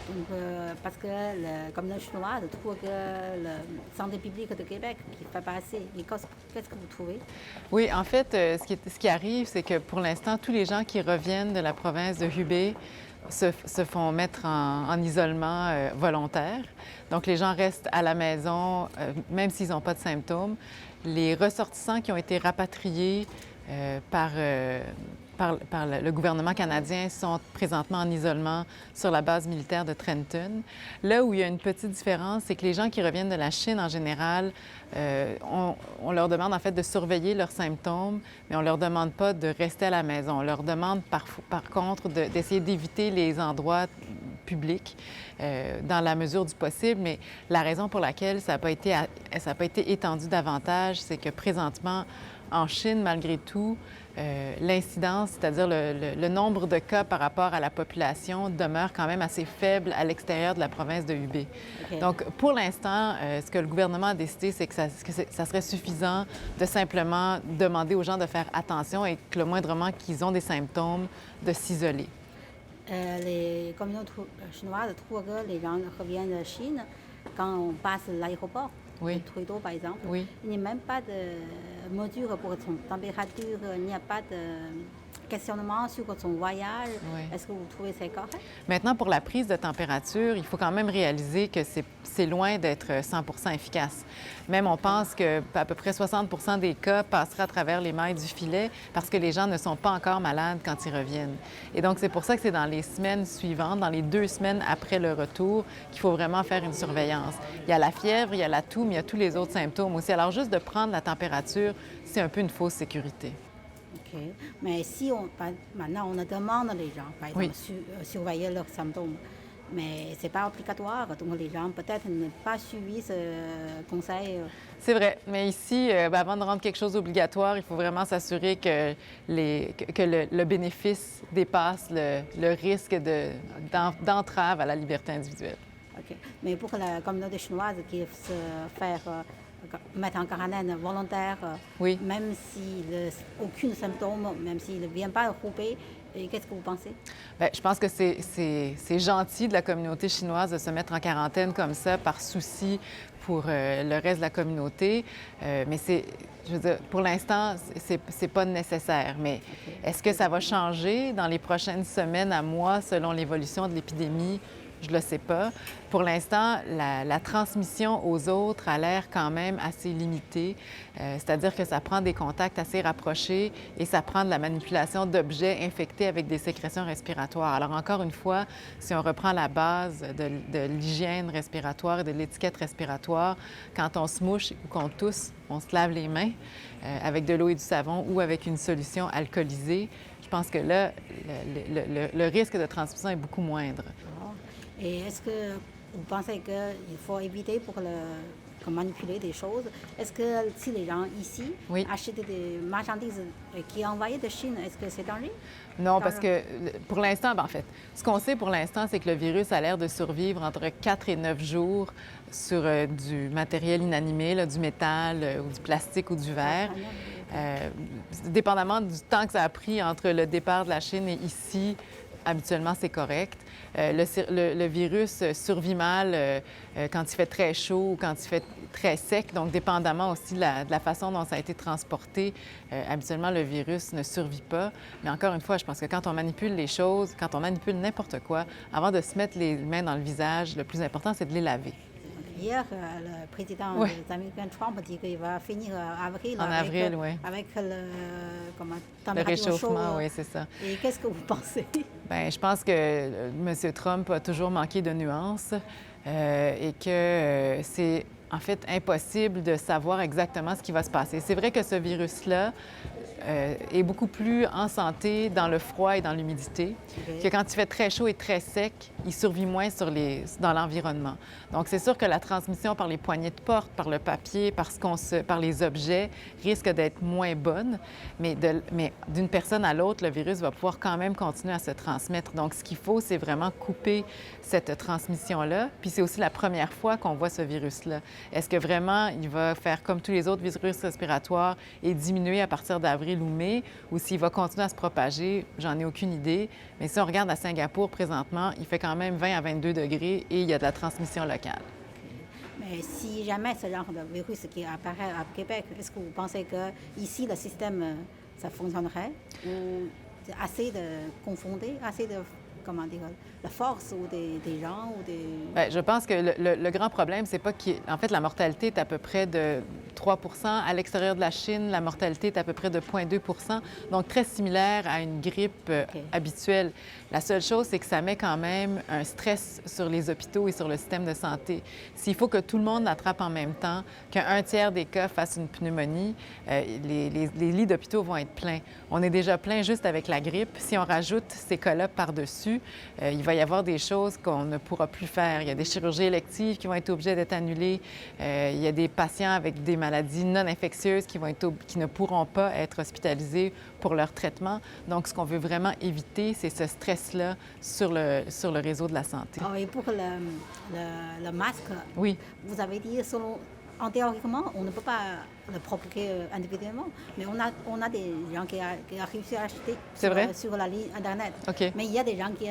Donc, parce que la communauté chinoise trouve que la santé publique de Québec qui ne fait pas assez. Et qu'est-ce que vous trouvez? Oui, en fait, ce qui arrive, c'est que pour l'instant, tous les gens qui reviennent de la province de Hubei se font mettre en isolement volontaire. Donc, les gens restent à la maison, même s'ils n'ont pas de symptômes. Les ressortissants qui ont été rapatriés par le gouvernement canadien sont présentement en isolement sur la base militaire de Trenton. Là où il y a une petite différence, c'est que les gens qui reviennent de la Chine en général, on leur demande en fait de surveiller leurs symptômes, mais on ne leur demande pas de rester à la maison. On leur demande par contre d'essayer d'éviter les endroits publics dans la mesure du possible, mais la raison pour laquelle ça n'a pas été étendu davantage, c'est que présentement, en Chine, malgré tout, l'incidence, c'est-à-dire le nombre de cas par rapport à la population, demeure quand même assez faible à l'extérieur de la province de Hubei. Okay. Donc, pour l'instant, ce que le gouvernement a décidé, c'est que ça serait suffisant de simplement demander aux gens de faire attention et que le moindrement qu'ils ont des symptômes, de s'isoler. Les communautés chinoises trouvent que les gens reviennent de Chine quand on passe l'aéroport. Oui. Trudeau, par exemple. Oui. Il n'y a même pas de mesure pour son température, il n'y a pas de questionnement sur son voyage. Oui. Est-ce que vous trouvez ça correct? Maintenant, pour la prise de température, il faut quand même réaliser que c'est loin d'être 100 efficace. Même on pense qu'à peu près 60 des cas passeraient à travers les mailles du filet parce que les gens ne sont pas encore malades quand ils reviennent. Et donc, c'est pour ça que c'est dans les semaines suivantes, dans les 2 semaines après le retour, qu'il faut vraiment faire une surveillance. Il y a la fièvre, il y a la toux, mais il y a tous les autres symptômes aussi. Alors, juste de prendre la température, c'est un peu une fausse sécurité. OK. Mais si maintenant, on demande les gens, par exemple, surveiller leurs symptômes, mais ce n'est pas obligatoire. Donc, les gens peut-être n'ont pas suivi ce conseil. C'est vrai. Mais ici, avant de rendre quelque chose obligatoire, il faut vraiment s'assurer que le bénéfice dépasse le risque d'entrave à la liberté individuelle. OK. Mais pour la communauté chinoise qui se fait mettre en quarantaine volontaire, oui. Même s'il n'a aucun symptôme, même s'il ne vient pas Hubei, qu'est-ce que vous pensez? Bien, je pense que c'est gentil de la communauté chinoise de se mettre en quarantaine comme ça par souci pour le reste de la communauté. Mais je veux dire, pour l'instant, c'est pas nécessaire. Mais est-ce que ça va changer dans les prochaines semaines à mois selon l'évolution de l'épidémie? Je ne le sais pas. Pour l'instant, la transmission aux autres a l'air quand même assez limitée, c'est-à-dire que ça prend des contacts assez rapprochés et ça prend de la manipulation d'objets infectés avec des sécrétions respiratoires. Alors encore une fois, si on reprend la base de l'hygiène respiratoire et de l'étiquette respiratoire, quand on se mouche ou qu'on tousse, on se lave les mains avec de l'eau et du savon ou avec une solution alcoolisée. Je pense que là, le risque de transmission est beaucoup moindre. Et est-ce que vous pensez qu'il faut éviter pour manipuler des choses? Est-ce que si les gens ici achètent des marchandises qui sont envoyées de Chine, est-ce que c'est dangereux? Non, parce que pour l'instant, en fait, ce qu'on sait pour l'instant, c'est que le virus a l'air de survivre entre 4 et 9 jours sur du matériel inanimé, là, du métal ou du plastique ou du verre. Dépendamment du temps que ça a pris entre le départ de la Chine et ici, habituellement, c'est correct. Le virus survit mal quand il fait très chaud ou quand il fait très sec. Donc, dépendamment aussi de la façon dont ça a été transporté, habituellement, le virus ne survit pas. Mais encore une fois, je pense que quand on manipule les choses, quand on manipule n'importe quoi, avant de se mettre les mains dans le visage, le plus important, c'est de les laver. Hier, le président des Américains, Trump, dit qu'il va finir avril, avec le réchauffement, oui, c'est ça. Et qu'est-ce que vous pensez? Bien, je pense que M. Trump a toujours manqué de nuances et que c'est en fait impossible de savoir exactement ce qui va se passer. C'est vrai que ce virus-là est beaucoup plus en santé dans le froid et dans l'humidité, que quand il fait très chaud et très sec, il survit moins dans l'environnement. Donc, c'est sûr que la transmission par les poignées de porte, par le papier, par les objets, risque d'être moins bonne, mais d'une personne à l'autre, le virus va pouvoir quand même continuer à se transmettre. Donc, ce qu'il faut, c'est vraiment couper cette transmission-là. Puis c'est aussi la première fois qu'on voit ce virus-là. Est-ce que vraiment il va faire comme tous les autres virus respiratoires et diminuer à partir d'avril ou mai, ou s'il va continuer à se propager, j'en ai aucune idée. Mais si on regarde à Singapour présentement, il fait quand même 20 à 22 degrés et il y a de la transmission locale. Mais si jamais ce genre de virus qui apparaît à Québec, est-ce que vous pensez que ici le système, ça fonctionnerait? Ou c'est assez de confondre, assez de, comment dire, la force ou des gens ou des... Bien, je pense que le grand problème, c'est pas qu'en fait, la mortalité est à peu près de 3 à l'extérieur de la Chine, la mortalité est à peu près de 0,2 donc très similaire à une grippe habituelle. La seule chose, c'est que ça met quand même un stress sur les hôpitaux et sur le système de santé. S'il faut que tout le monde l'attrape en même temps, qu'un tiers des cas fassent une pneumonie, les lits d'hôpitaux vont être pleins. On est déjà plein juste avec la grippe. Si on rajoute ces cas-là par-dessus, il va y avoir des choses qu'on ne pourra plus faire. Il y a des chirurgies électives qui vont être obligées d'être annulées. Il y a des patients avec des maladies non infectieuses qui ne pourront pas être hospitalisés pour leur traitement. Donc, ce qu'on veut vraiment éviter, c'est ce stress-là sur le réseau de la santé. Oh, et pour le masque, oui. Vous avez dit, théoriquement, on ne peut pas le procurer individuellement, mais on a des gens qui ont réussi à acheter sur la ligne Internet. Okay. Mais il y a des gens qui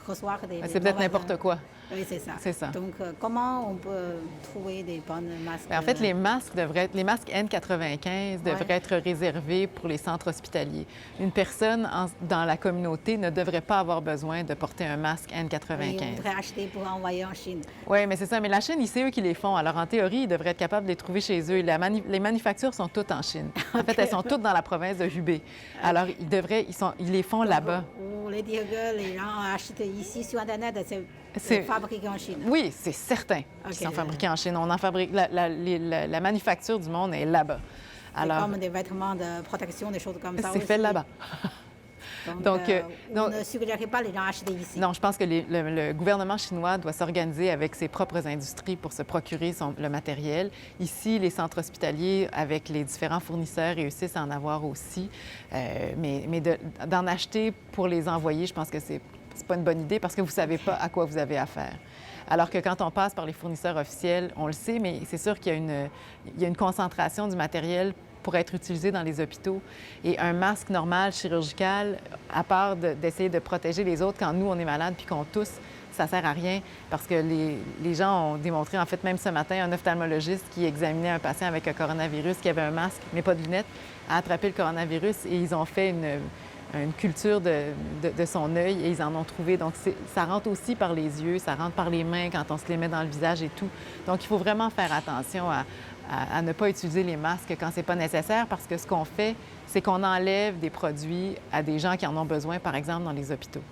reçoivent des... C'est peut-être n'importe quoi. Oui, c'est ça. C'est ça. Donc, comment on peut trouver des bonnes masques? Bien, en fait, les masques N95 devraient être réservés pour les centres hospitaliers. Une personne dans la communauté ne devrait pas avoir besoin de porter un masque N95. Oui, on devrait acheter pour envoyer en Chine. Oui, mais c'est ça. Mais la Chine, c'est eux qui les font. Alors, en théorie, ils devraient être capables de les trouver chez eux. Les manufactures sont toutes en Chine. En fait, elles sont toutes dans la province de Hubei. Alors, ils les font là-bas. Vous voulez dire que les gens achètent ici sur Internet, c'est fabriqué en Chine? Oui, c'est certain qu'ils sont fabriqués en Chine. On en fabrique... La manufacture du monde est là-bas. Alors, comme des vêtements de protection, des choses comme ça aussi. C'est fait là-bas. Donc, vous ne suggérez pas les gens acheter ici? Non, je pense que le gouvernement chinois doit s'organiser avec ses propres industries pour se procurer le matériel. Ici, les centres hospitaliers, avec les différents fournisseurs, réussissent à en avoir aussi. Mais d'en acheter pour les envoyer, je pense que c'est pas une bonne idée parce que vous ne savez pas à quoi vous avez affaire. Alors que quand on passe par les fournisseurs officiels, on le sait, mais c'est sûr qu'il y a une concentration du matériel pour être utilisé dans les hôpitaux. Et un masque normal, chirurgical, à part d'essayer de protéger les autres quand nous, on est malade puis qu'on tousse, ça sert à rien parce que les gens ont démontré, en fait, même ce matin, un ophtalmologiste qui examinait un patient avec un coronavirus qui avait un masque, mais pas de lunettes, a attrapé le coronavirus et ils ont fait une culture de son œil et ils en ont trouvé. Donc, ça rentre aussi par les yeux, ça rentre par les mains quand on se les met dans le visage et tout. Donc, il faut vraiment faire attention à ne pas utiliser les masques quand c'est pas nécessaire parce que ce qu'on fait, c'est qu'on enlève des produits à des gens qui en ont besoin, par exemple, dans les hôpitaux.